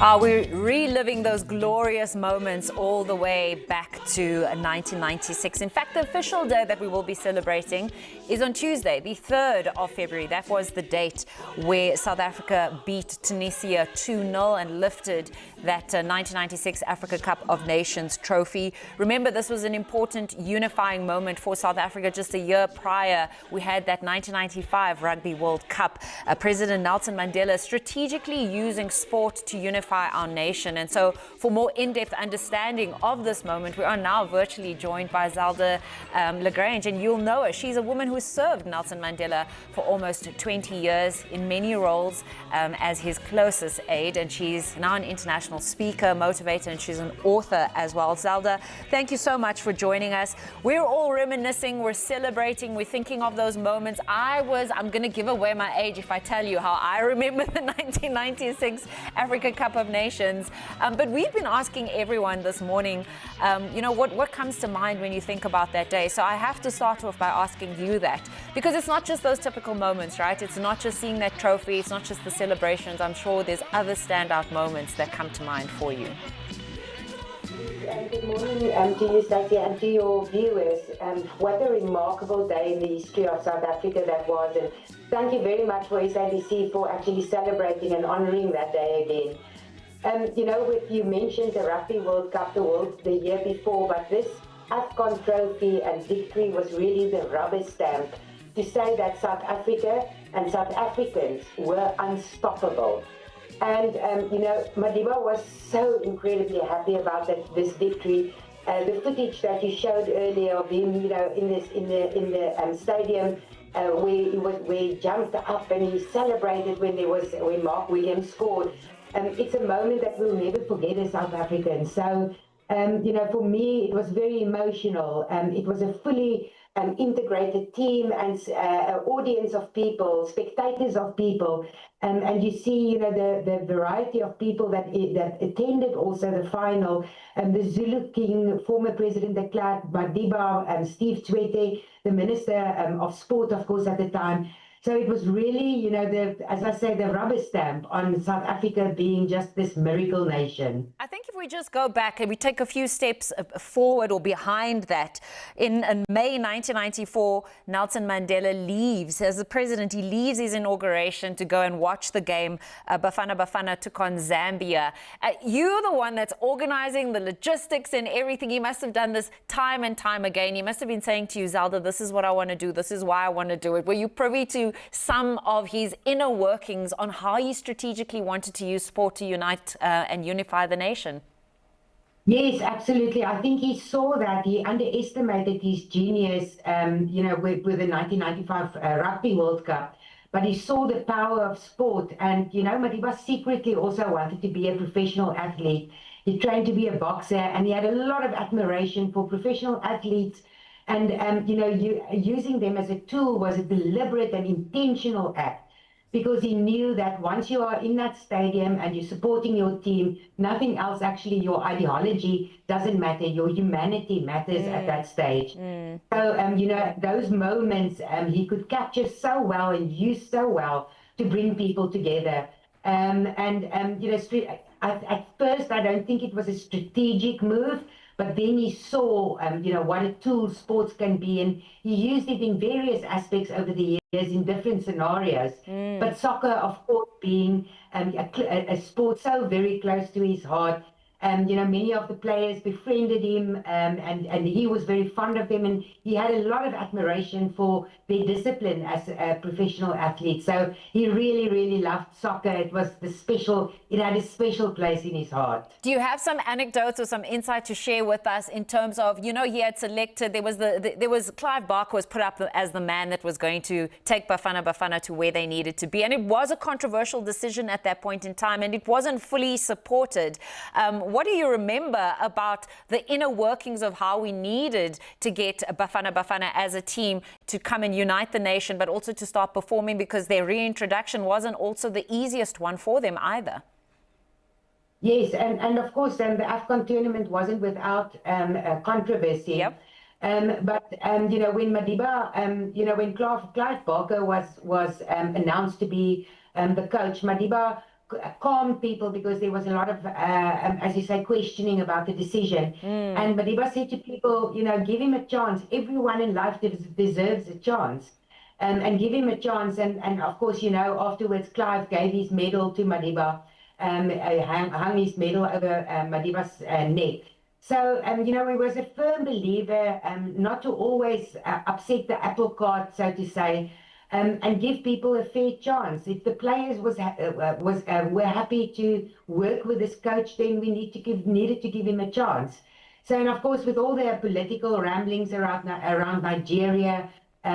We're reliving those glorious moments all the way back to 1996. In fact, the official day that we will be celebrating is on Tuesday, the 3rd of February. That was the date where South Africa beat Tunisia 2-0 and lifted that 1996 Africa Cup of Nations trophy. Remember, this was an important unifying moment for South Africa. Just a year prior, we had that 1995 Rugby World Cup. President Nelson Mandela strategically using sport to unify our nation. And so for more in-depth understanding of this moment, we are now virtually joined by Zelda la Grange, and you'll know her. She's a woman who served Nelson Mandela for almost 20 years in many roles as his closest aide, and she's now an international speaker, motivator, and she's an author as well. Zelda, thank you so much for joining us. We're all reminiscing, we're celebrating, we're thinking of those moments. I'm going to give away my age if I tell you how I remember the 1996 Africa Cup of Nations. But we've been asking everyone this morning, what comes to mind when you think about that day? So I have to start off by asking you that, because it's not just those typical moments, right? It's not just seeing that trophy, it's not just the celebrations. I'm sure there's other standout moments that come to mind for you. Good morning to you, Stacey, and to your viewers. What a remarkable day in the history of South Africa that was. And thank you very much for SABC for actually celebrating and honouring that day again. You mentioned the Rugby World Cup, the year before, but this AFCON trophy and victory was really the rubber stamp to say that South Africa and South Africans were unstoppable. And Madiba was so incredibly happy about this victory. The footage that you showed earlier of him, in the stadium where he jumped up and he celebrated when Mark Williams scored. It's a moment that we'll never forget as South Africans. So, for me, it was very emotional. It was a fully integrated team and audience of people, spectators of people. And you see, the variety of people that attended also the final. The Zulu King, former President de Klerk, Madiba, Steve Tshwete, the Minister of Sport, of course, at the time. So it was really, as I say, the rubber stamp on South Africa being just this miracle nation. I think if we just go back and we take a few steps forward or behind that, in May 1994, Nelson Mandela leaves as the president. He leaves his inauguration to go and watch the game. Bafana Bafana took on Zambia. You're the one that's organizing the logistics and everything. He must have done this time and time again. He must have been saying to you, Zelda, this is what I want to do. This is why I want to do it. Were you privy to some of his inner workings on how he strategically wanted to use sport to unite and unify the nation? Yes, absolutely. I think he saw that. He underestimated his genius, with the 1995 Rugby World Cup. But he saw the power of sport. And, Madiba secretly also wanted to be a professional athlete. He trained to be a boxer, and he had a lot of admiration for professional athletes. And, using them as a tool was a deliberate and intentional act, because he knew that once you are in that stadium and you're supporting your team, nothing else, actually, your ideology doesn't matter. Your humanity matters at that stage. So, those moments he could capture so well and use so well to bring people together. At first, I don't think it was a strategic move. But then he saw, what a tool sports can be, and he used it in various aspects over the years in different scenarios. But soccer, of course, being a sport so very close to his heart. Many of the players befriended him, and he was very fond of them, and he had a lot of admiration for their discipline as a professional athlete. So he really, really loved soccer. It had a special place in his heart. Do you have some anecdotes or some insight to share with us in terms of, he had selected, there was Clive Barker was put up as the man that was going to take Bafana Bafana to where they needed to be, and it was a controversial decision at that point in time, and it wasn't fully supported. What do you remember about the inner workings of how we needed to get Bafana Bafana as a team to come and unite the nation, but also to start performing, because their reintroduction wasn't also the easiest one for them either? Yes, and of course, the AFCON tournament wasn't without controversy. Yep. But when Madiba, when Clive Barker was announced to be the coach, Madiba calmed people because there was a lot of, as you say, questioning about the decision. And Madiba said to people, give him a chance. Everyone in life deserves a chance. And give him a chance. And of course, afterwards, Clive gave his medal to Madiba, hung his medal over Madiba's neck. So, he was a firm believer not to always upset the apple cart, so to say, and give people a fair chance. If the players were happy to work with this coach, then we needed to give him a chance. So, and of course, with all the political ramblings around Nigeria,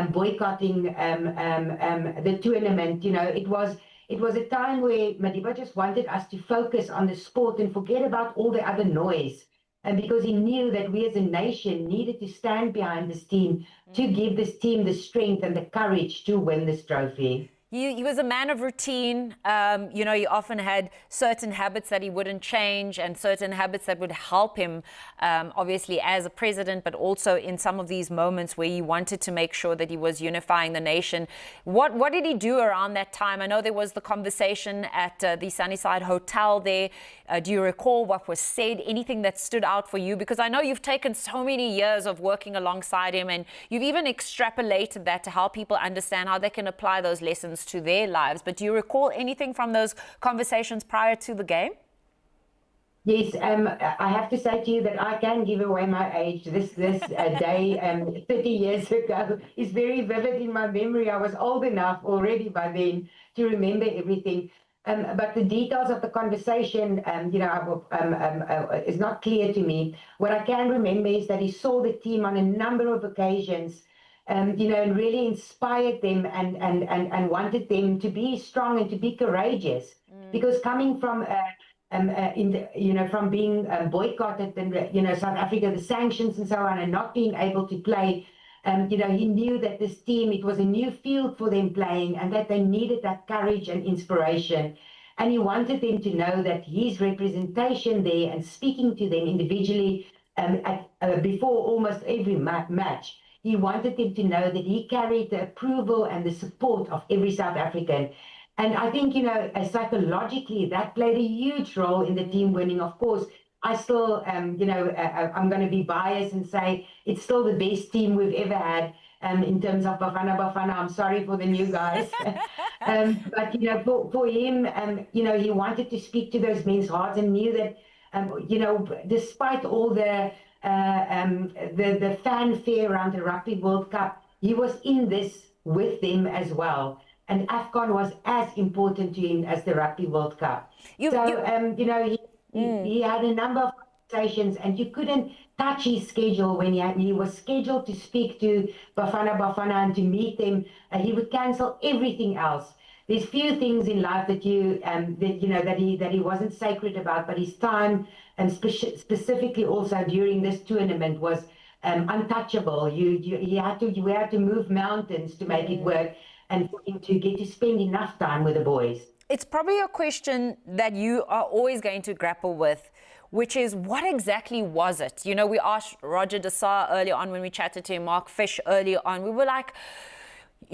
boycotting the tournament, it was a time where Madiba just wanted us to focus on the sport and forget about all the other noise. And because he knew that we as a nation needed to stand behind this team to give this team the strength and the courage to win this trophy. He was a man of routine. He often had certain habits that he wouldn't change and certain habits that would help him, obviously, as a president, but also in some of these moments where he wanted to make sure that he was unifying the nation. What did he do around that time? I know there was the conversation at the Sunnyside Hotel there. Do you recall what was said? Anything that stood out for you? Because I know you've taken so many years of working alongside him, and you've even extrapolated that to help people understand how they can apply those lessons to their lives. But do you recall anything from those conversations prior to the game? Yes, I have to say to you that I can give away my age. This day 30 years ago is very vivid in my memory. I was old enough already by then to remember everything. But the details of the conversation, is not clear to me. What I can remember is that he saw the team on a number of occasions, and really inspired them and wanted them to be strong and to be courageous. Because coming from from being boycotted and South Africa, the sanctions and so on, and not being able to play, he knew that this team, it was a new field for them playing, and that they needed that courage and inspiration. And he wanted them to know that his representation there and speaking to them individually before almost every match, he wanted them to know that he carried the approval and the support of every South African. And I think, psychologically, that played a huge role in the team winning. Of course, I still, I'm going to be biased and say it's still the best team we've ever had in terms of Bafana Bafana. I'm sorry for the new guys. But, for him, he wanted to speak to those men's hearts and knew that, despite all the fanfare around the Rugby World Cup, he was in this with them as well. And AFCON was as important to him as the Rugby World Cup. He had a number of conversations, and you couldn't touch his schedule when he was scheduled to speak to Bafana Bafana and to meet them. He would cancel everything else. There's few things in life that he wasn't sacred about, but his time, and specifically also during this tournament, was untouchable. We had to move mountains to make it work, and for him to get to spend enough time with the boys. It's probably a question that you are always going to grapple with, which is, what exactly was it? We asked Roger de Sá earlier on when we chatted to him, Mark Fish earlier on. We were like,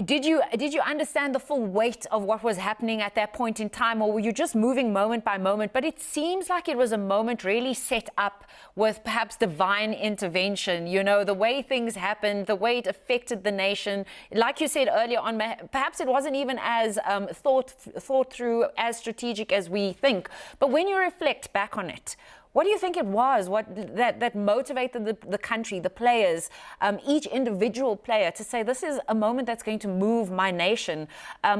did you understand the full weight of what was happening at that point in time, or were you just moving moment by moment? But it seems like it was a moment really set up with perhaps divine intervention, the way things happened, the way it affected the nation. Like you said earlier on, perhaps it wasn't even as thought through, as strategic as we think. But when you reflect back on it, what do you think it was that motivated the country, the players, each individual player to say, this is a moment that's going to move my nation?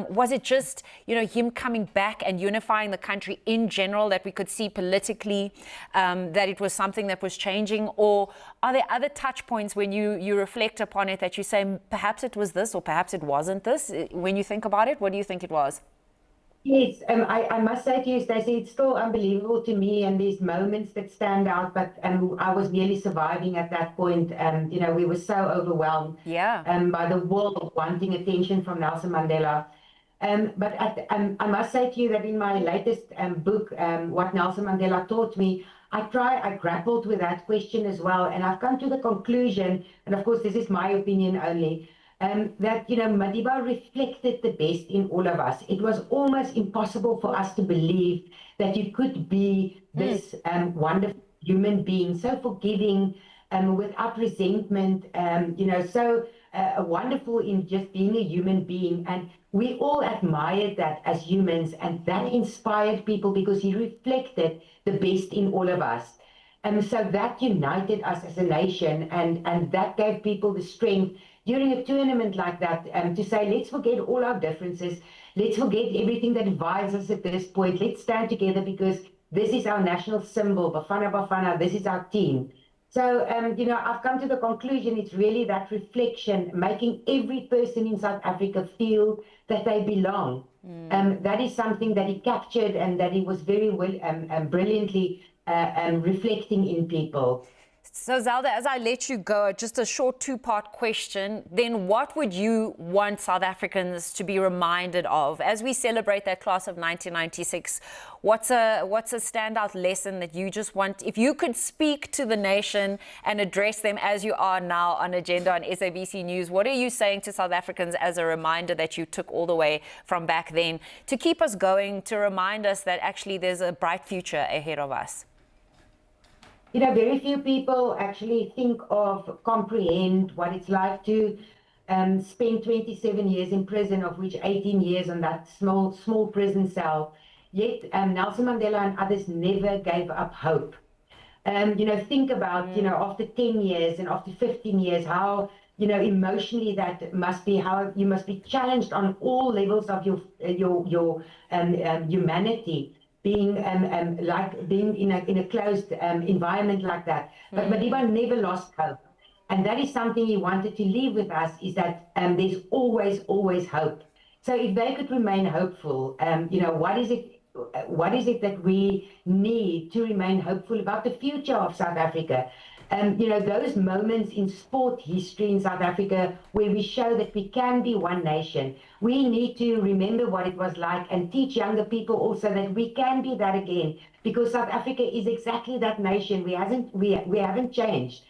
Was it just, him coming back and unifying the country in general that we could see politically, that it was something that was changing? Or are there other touch points when you reflect upon it that you say, perhaps it was this or perhaps it wasn't this? When you think about it, what do you think it was? Yes, I must say to you, Stacey, it's still unbelievable to me, and these moments that stand out, but I was nearly surviving at that point. We were so overwhelmed by the world wanting attention from Nelson Mandela. But I must say to you that in my latest book, What Nelson Mandela Taught Me, I grappled with that question as well, and I've come to the conclusion, and of course this is my opinion only, that, Madiba reflected the best in all of us. It was almost impossible for us to believe that you could be this wonderful human being, so forgiving, without resentment, so wonderful in just being a human being. And we all admired that as humans, and that inspired people because he reflected the best in all of us. And so that united us as a nation, and that gave people the strength during a tournament like that to say, let's forget all our differences. Let's forget everything that divides us at this point. Let's stand together because this is our national symbol, Bafana Bafana. This is our team. So, I've come to the conclusion it's really that reflection, making every person in South Africa feel that they belong. That is something that he captured and that he was very well, brilliantly reflecting in people. So Zelda, as I let you go, just a short two-part question, then what would you want South Africans to be reminded of as we celebrate that class of 1996? What's a standout lesson that you just want, if you could speak to the nation and address them as you are now on Agenda on SABC News, what are you saying to South Africans as a reminder that you took all the way from back then to keep us going, to remind us that actually there's a bright future ahead of us? Very few people actually comprehend what it's like to spend 27 years in prison, of which 18 years on that small prison cell. Yet Nelson Mandela and others never gave up hope. Think about, after 10 years and after 15 years, how, emotionally that must be, how you must be challenged on all levels of your humanity. Being in a closed environment like that. But Madiba never lost hope. And that is something he wanted to leave with us, is that there's always hope. So if they could remain hopeful, what is it that we need to remain hopeful about the future of South Africa? Those moments in sport history in South Africa where we show that we can be one nation. We need to remember what it was like and teach younger people also that we can be that again, because South Africa is exactly that nation. We haven't changed.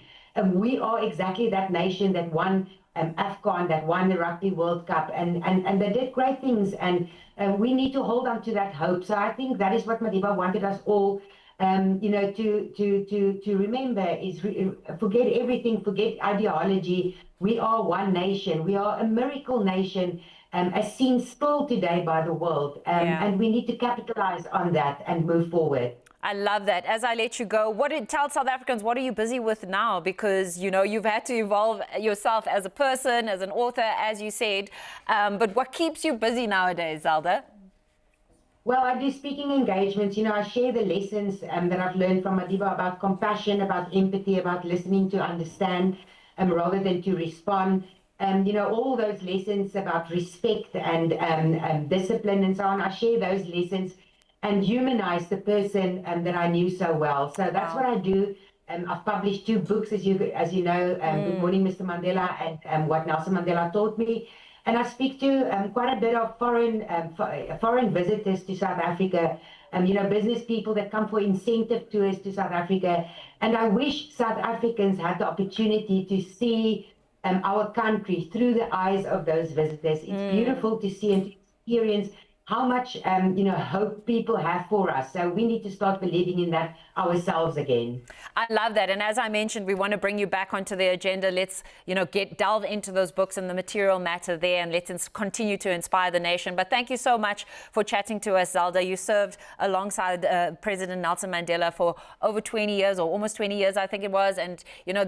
We are exactly that nation that won AFCON, that won the Rugby World Cup, and they did great things, and we need to hold on to that hope. So I think that is what Madiba wanted us all to remember, is forget everything, forget ideology. We are one nation. We are a miracle nation, as seen still today by the world. And we need to capitalize on that and move forward. I love that. As I let you go, tell South Africans, what are you busy with now? Because, you've had to evolve yourself as a person, as an author, as you said. But what keeps you busy nowadays, Zelda? Well, I do speaking engagements. I share the lessons that I've learned from Madiba about compassion, about empathy, about listening to understand rather than to respond. All those lessons about respect and discipline and so on. I share those lessons and humanize the person that I knew so well. So that's what I do. I've published 2 books, as you know, Good Morning, Mr. Mandela, and What Nelson Mandela Taught Me. And I speak to quite a bit of foreign visitors to South Africa, business people that come for incentive tours to South Africa. And I wish South Africans had the opportunity to see our country through the eyes of those visitors. It's beautiful to see and to experience how much hope people have for us. So we need to start believing in that ourselves again. I love that. And as I mentioned, we want to bring you back onto the agenda. Let's, delve into those books and the material matter there, and let's continue to inspire the nation. But thank you so much for chatting to us, Zelda. You served alongside President Nelson Mandela for over 20 years, or almost 20 years, I think it was. And,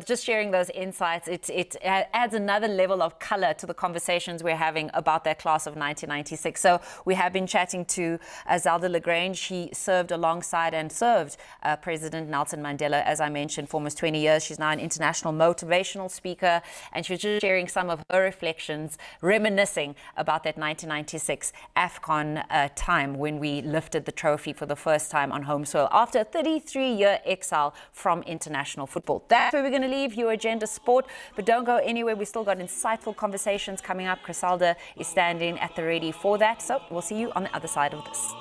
just sharing those insights, it adds another level of color to the conversations we're having about that class of 1996. So we have been chatting to Zelda la Grange. She served alongside and served President Nelson Mandela, as I mentioned, for almost 20 years. She's now an international motivational speaker, and she was just sharing some of her reflections, reminiscing about that 1996 AFCON time when we lifted the trophy for the first time on home soil after a 33-year exile from international football. That's where we're going to leave your agenda sport, but don't go anywhere. We still got insightful conversations coming up. Griselda is standing at the ready for that, so we'll see you on the other side of this.